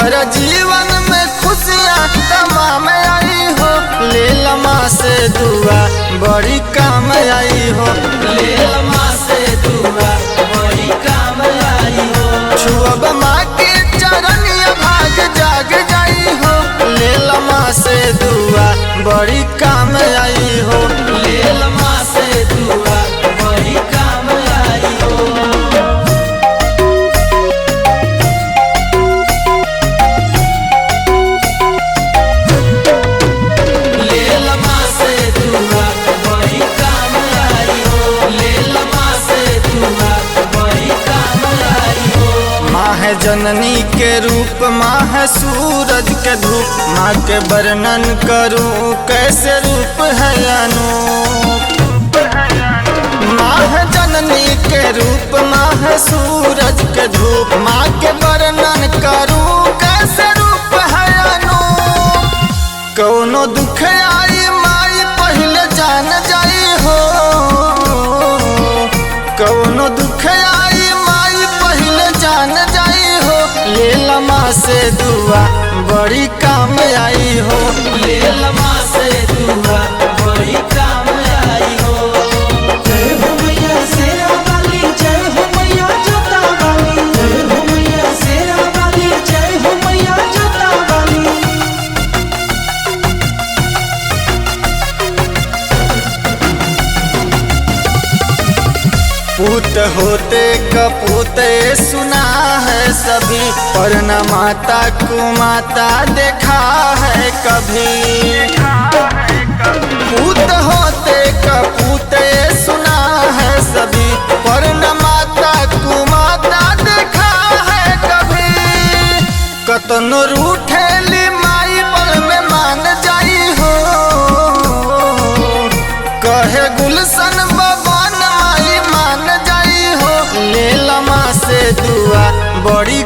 तोहरा जीवन में खुशियाँ तमाम आई हो। ले लमा से दुआ बड़ी काम आई हो। ले लमा से दुआ बड़ी काम आई हो। छुअब माँ के चरनिया भाग जाग जाई हो। ले लमा से दुआ बड़ी काम आई हो। ले लमा से दुआ बड़ी काम आई हो। जननी के रूप माँ है सूरज के धूप। माँ के वर्णन करूं कैसे रूप है अनूप। माँ है जननी के रूप माँ है सूरज के धूप। माँ के वर्णन करूं कैसे रूप है अनूप। कौनो दुख आई माई पहले जान जाई हो। कौनो दुख आई माई पहले जान जाई हो। ले लमा से दुआ बड़ी काम आई हो। ले लमा से दुआ बड़ी काम आई हो। जय हो मैया शेरा वाली, जय हो मैया जोता वाली, जय हो मैया शेरा वाली, जय हो मैया जोता वाली। पूत होते कपूते सुना है सभी। पर न माता को माता देखा है कभी। पूत होते कपूते सुना है सभी। पर न माता को माता देखा है कभी। कतनो रूठेली माई पल में मान जाई हो। कहे गुलशन बबन माई मान जाई हो। ले लमा से दुआ बड़ी